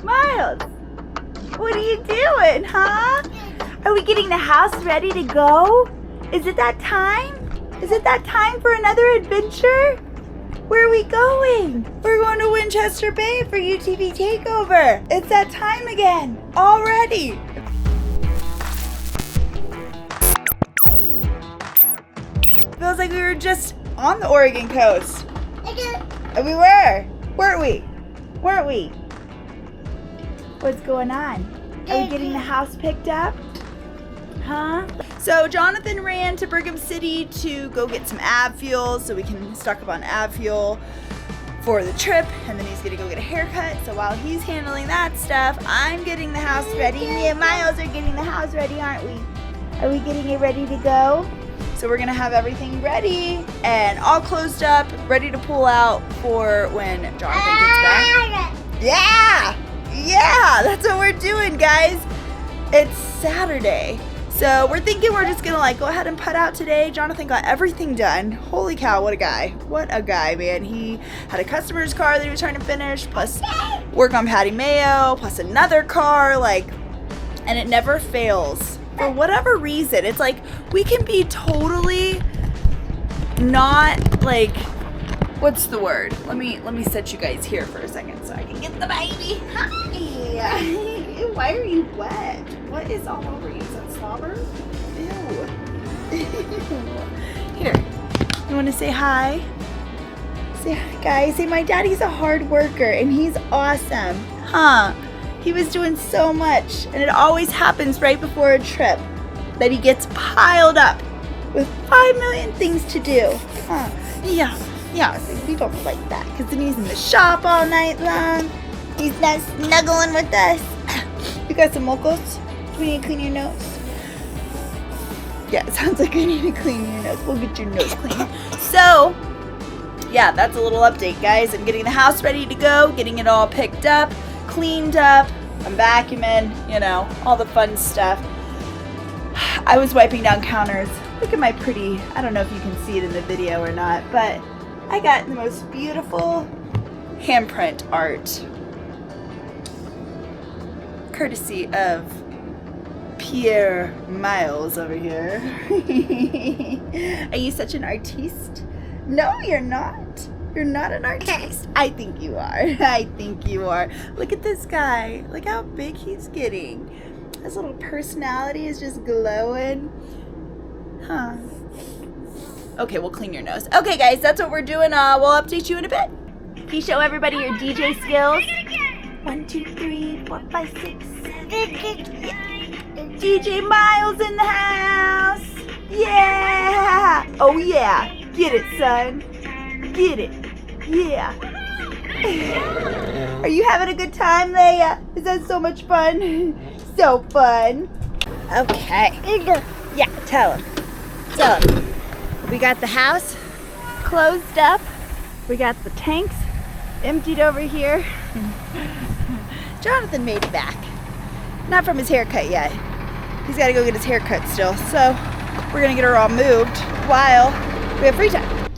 Miles, what are you doing, huh? Are we getting the house ready to go? Is it that time? Is it that time for another adventure? Where are we going? We're going to Winchester Bay for UTV Takeover. It's that time again, already. Feels like we were just on the Oregon coast. We were, weren't we? Weren't we? What's going on? Are we getting the house picked up? Huh? So Jonathan ran to Brigham City to go get some ab fuel so we can stock up on ab fuel for the trip, and then he's gonna go get a haircut. So while he's handling that stuff, I'm getting the house ready. Me and Miles are getting the house ready, aren't we? Are we getting it ready to go? So we're gonna have everything ready and all closed up, ready to pull out for when Jonathan gets back. Yeah, that's what we're doing, guys. It's Saturday. So we're thinking we're just gonna like go ahead and put out today. Jonathan got everything done. Holy cow, what a guy. What a guy, man. He had a customer's car that he was trying to finish, plus work on Patty Mayo, plus another car, like, and it never fails. For whatever reason, it's like we can be totally not like, what's the word? Let me set you guys here for a second so I can get the baby. Hi. Why are you wet? What is all over you? Is that slobber? Ew. Here. You want to say hi? Say hi, guys. Say my daddy's a hard worker and he's awesome. Huh? He was doing so much, and it always happens right before a trip that he gets piled up with 5 million things to do. Huh? Yeah, so we don't like that because then he's in the shop all night long. He's not snuggling with us. You got some mocos? Do we need to clean your nose? Yeah, it sounds like we need to clean your nose. We'll get your nose clean. So, yeah, that's a little update, guys. I'm getting the house ready to go, getting it all picked up, cleaned up. I'm vacuuming, you know, all the fun stuff. I was wiping down counters. Look at my pretty, I don't know if you can see it in the video or not, but I got the most beautiful handprint art. Courtesy of Pierre Miles over here. Are you such an artiste? No, you're not. You're not an artist. I think you are. I think you are. Look at this guy. Look how big he's getting. His little personality is just glowing. Huh. Okay, we'll clean your nose. Okay, guys, that's what we're doing. We'll update you in a bit. Can you show everybody your DJ skills? 1, 2, 3, 4, 5, 6, 7, 8. DJ Miles in the house. Yeah. Oh, yeah. Get it, son. Get it. Yeah. Are you having a good time, Leia? Is that so much fun? So fun. Okay. Yeah, tell him. We got the house closed up. We got the tanks emptied over here. Jonathan made it back. Not from his haircut yet. He's got to go get his haircut still. So we're going to get her all moved while we have free time.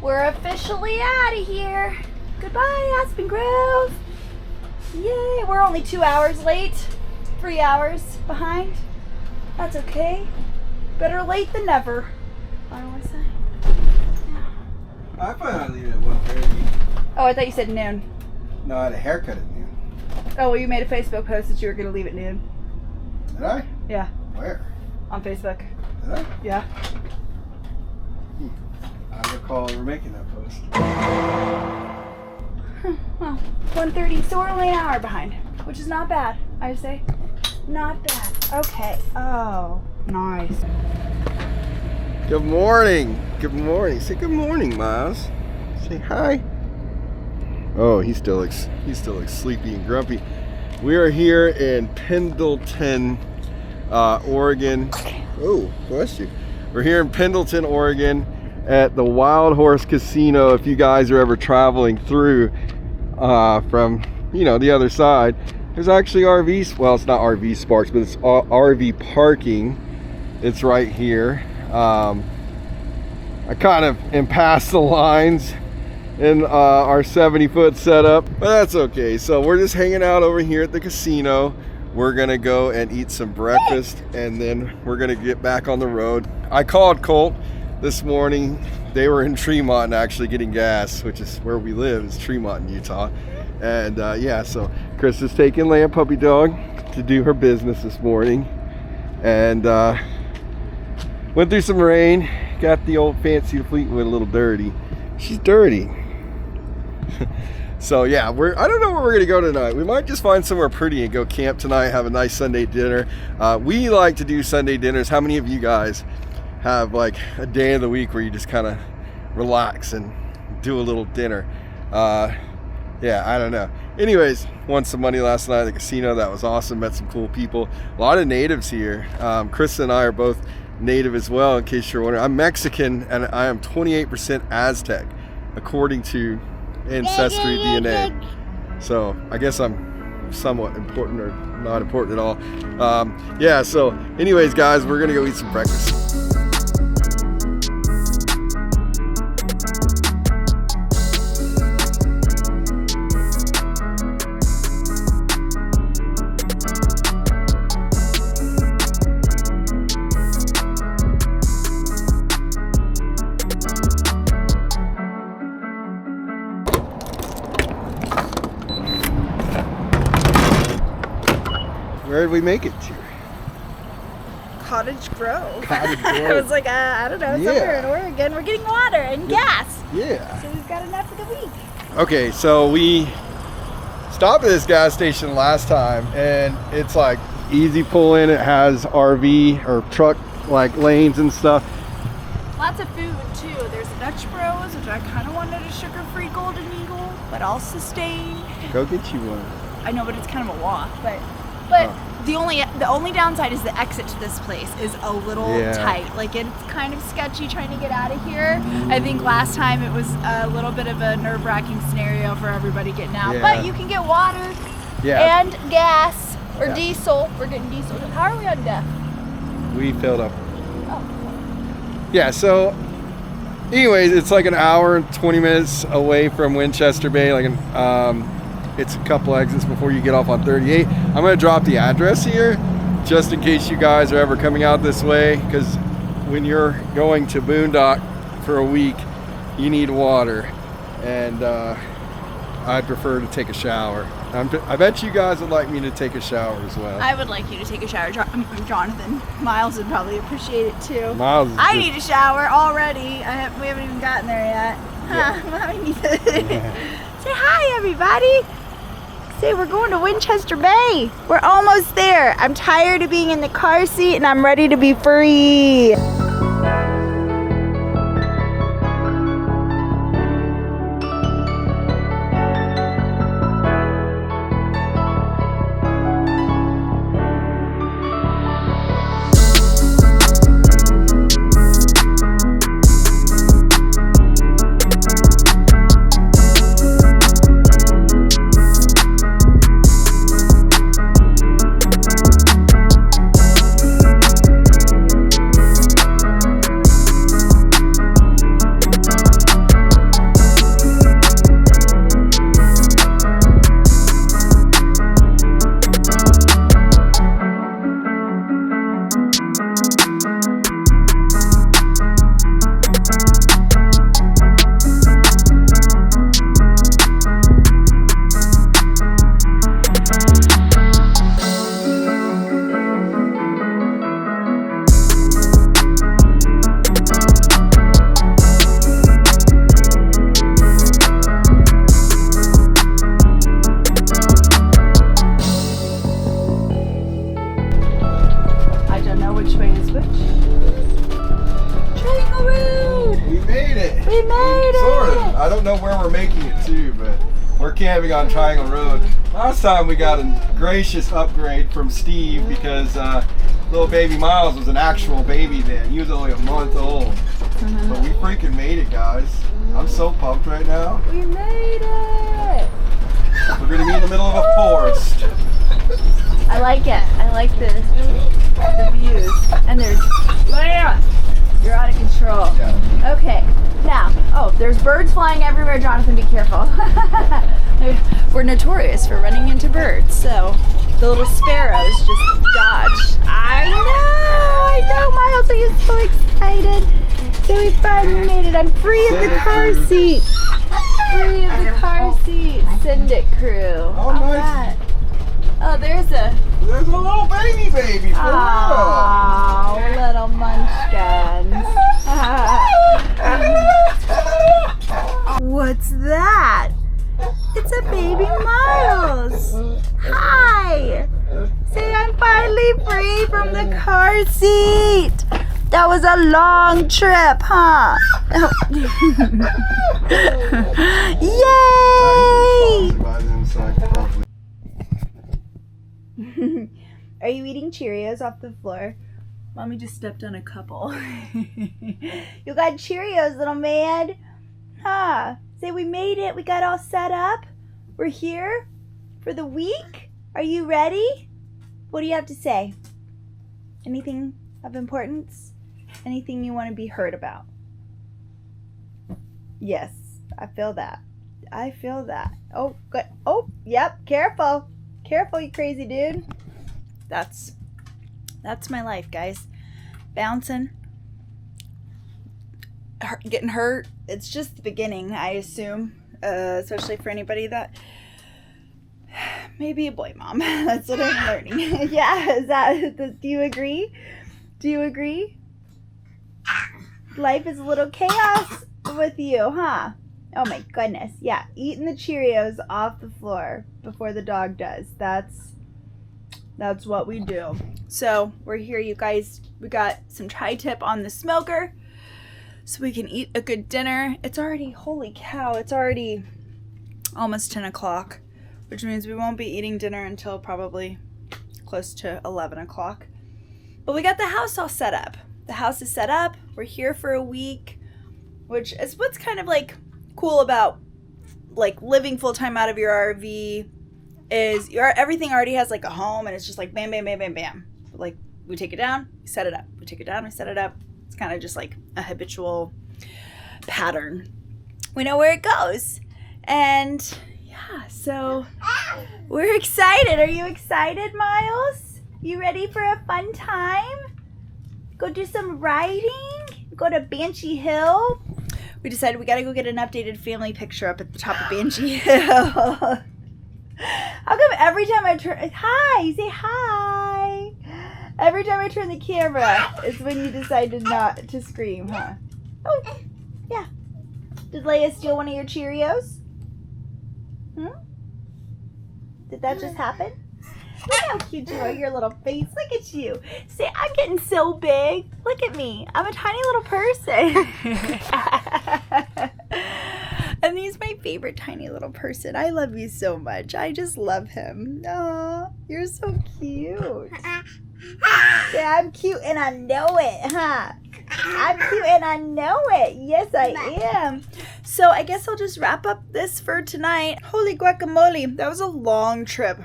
We're officially out of here. Goodbye, Aspen Grove. Yay, we're only 2 hours late. 3 hours behind. That's okay. Better late than never. I don't want to say. I probably ought to leave it at 1:30. Oh, I thought you said noon. No, I had a haircut at noon. Oh, well, you made a Facebook post that you were going to leave at noon. Did I? Yeah. Where? On Facebook. Did I? Yeah. I don't recall ever making that post. Well, 1:30, so we're only an hour behind, which is not bad, I say. Not bad. Okay. Oh, nice. Good morning. Good morning. Say good morning, Miles. Say hi. Oh, he still looks sleepy and grumpy. We are here in Pendleton, Oregon. Oh, bless you. We're here in Pendleton, Oregon at the Wild Horse Casino. If you guys are ever traveling through from, you know, the other side, there's actually RVs. Well, it's not RV Sparks, but it's RV parking. It's right here. I kind of am past the lines in our 70-foot setup, but that's okay. So we're just hanging out over here at the casino. We're gonna go and eat some breakfast, and then we're gonna get back on the road. I called Colt this morning. They were in Tremont actually getting gas, which is where we live, is Tremont in Utah. And yeah, so Chris is taking Leia, puppy dog, to do her business this morning. And went through some rain, got the old fancy Fleetwood a little dirty. She's dirty. So yeah, I don't know where we're gonna go tonight. We might just find somewhere pretty and go camp tonight, have a nice Sunday dinner. We like to do Sunday dinners. How many of you guys have like a day of the week where you just kind of relax and do a little dinner? Yeah, I don't know. Anyways, won some money last night at the casino. That was awesome. Met some cool people. A lot of natives here. Chris and I are both native as well, in case you're wondering. I'm Mexican and I am 28% Aztec, according to Ancestry DNA. So I guess I'm somewhat important, or not important at all. Yeah, so anyways guys, we're gonna go eat some breakfast. Where did we make it to? Cottage Grove. Cottage Grove. I was like, I don't know, somewhere in Oregon. We're getting water and gas. Yeah. So we've got enough for the week. Okay, so we stopped at this gas station last time, and it's like easy pull in. It has RV or truck like lanes and stuff. Lots of food too. There's the Dutch Bros, which I kind of wanted a sugar-free Golden Eagle, but I'll sustain. Go get you one. I know, but it's kind of a walk. But the only downside is the exit to this place is a little tight. Like, it's kind of sketchy trying to get out of here. I think last time it was a little bit of a nerve-wracking scenario for everybody getting out. Yeah. But you can get water and gas or diesel. We're getting diesel. How are we on DEF? We filled up. Oh. Yeah, so anyways, it's like an hour and 20 minutes away from Winchester Bay. Like it's a couple exits before you get off on 38. I'm gonna drop the address here just in case you guys are ever coming out this way, because when you're going to Boondock for a week, you need water, and I'd prefer to take a shower. I bet you guys would like me to take a shower as well. I would like you to take a shower, Jonathan. Miles would probably appreciate it too. Miles, I need a shower already. We haven't even gotten there yet. Yeah. Say hi, everybody. Say we're going to Winchester Bay. We're almost there. I'm tired of being in the car seat and I'm ready to be free. I don't know where we're making it to, but we're camping on Triangle Road. Last time we got a gracious upgrade from Steve because little baby Miles was an actual baby then. He was only a month old. But we freaking made it, guys. I'm so pumped right now. We made it! We're gonna be in the middle of a forest. I like it. I like the views. And there's, you're out of control. Yeah. Okay, now, oh, There's birds flying everywhere, Jonathan, be careful. We're notorious for running into birds, so the little sparrows just dodge. I know, Miles, are you so excited? So we finally made it. I'm free of the car seat. Free of the car seat. Send it, crew. Oh, nice. Oh, there's a little baby for oh, little munchkins. What's that? It's a baby Miles. Hi. Say I'm finally free from the car seat. That was a long trip, huh? Yay! Are you eating Cheerios off the floor? Mommy just stepped on a couple. You got Cheerios, little man. Huh? Say we made it. We got all set up. We're here for the week. Are you ready? What do you have to say? Anything of importance? Anything you want to be heard about? Yes, I feel that. I feel that. Oh, good. Oh, yep. Careful. Careful, you crazy dude. That's my life, guys. Bouncing. Getting hurt. It's just the beginning, I assume. Especially for anybody that may be a boy mom. That's what I'm learning. Yeah, do you agree? Do you agree? Life is a little chaos with you, huh? Oh my goodness. Yeah, eating the Cheerios off the floor before the dog does. That's what we do. So we're here, you guys. We got some tri-tip on the smoker so we can eat a good dinner. It's already, holy cow, it's already almost 10 o'clock, which means we won't be eating dinner until probably close to 11 o'clock. But we got the house all set up. The house is set up. We're here for a week, which is what's kind of like cool about like living full-time out of your RV is everything already has like a home, and it's just like bam, bam, bam, bam, bam. Like we take it down, we set it up. We take it down, we set it up. It's kind of just like a habitual pattern. We know where it goes. And yeah, so we're excited. Are you excited, Miles? You ready for a fun time? Go do some riding? Go to Banshee Hill? We decided we gotta go get an updated family picture up at the top of Banshee Hill. How come every time I turn, hi, say hi. Every time I turn the camera, it's when you decide to scream, huh? Oh, yeah. Did Leia steal one of your Cheerios? Did that just happen? Look how cute you are, your little face. Look at you. Say, I'm getting so big. Look at me. I'm a tiny little person. And he's my favorite tiny little person. I love you so much. I just love him. Aw, you're so cute. Say, I'm cute and I know it, huh? I'm cute and I know it. Yes, I am. So I guess I'll just wrap up this for tonight. Holy guacamole. That was a long trip.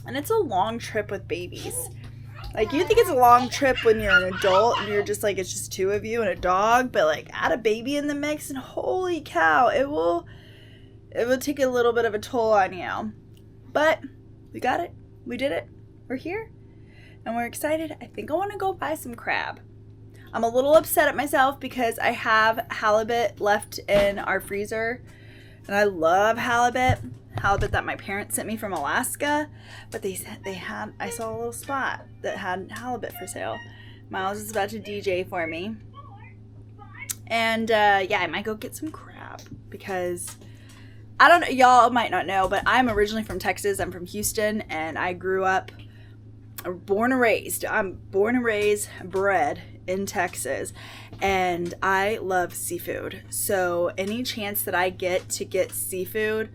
And it's a long trip with babies. Like, you think it's a long trip when you're an adult and you're just like, it's just two of you and a dog, but like add a baby in the mix and holy cow, it will take a little bit of a toll on you. But we got it. We did it. We're here. And we're excited. I think I want to go buy some crab. I'm a little upset at myself because I have halibut left in our freezer. And I love halibut that my parents sent me from Alaska, but I saw a little spot that had halibut for sale. Miles is about to DJ for me. And yeah, I might go get some crab because I don't know, y'all might not know, but I'm originally from Texas. I'm from Houston, and I grew up, born and raised, bred in Texas, and I love seafood. So any chance that I get to get seafood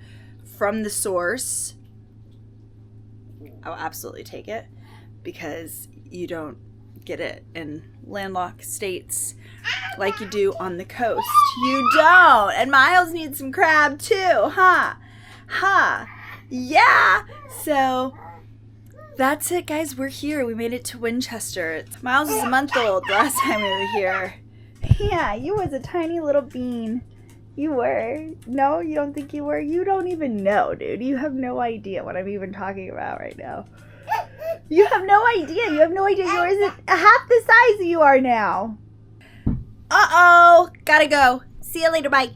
from the source, I'll absolutely take it, because you don't get it in landlocked states like you do on the coast. You don't. And Miles needs some crab too, huh? Yeah. So that's it, guys. We're here. We made it to Winchester. Miles was a month old the last time we were here. Yeah, you was a tiny little bean. You were. No, you don't think you were? You don't even know, dude. You have no idea what I'm even talking about right now. You have no idea. You have no idea. Yours is half the size you are now. Uh-oh. Gotta go. See you later. Bye.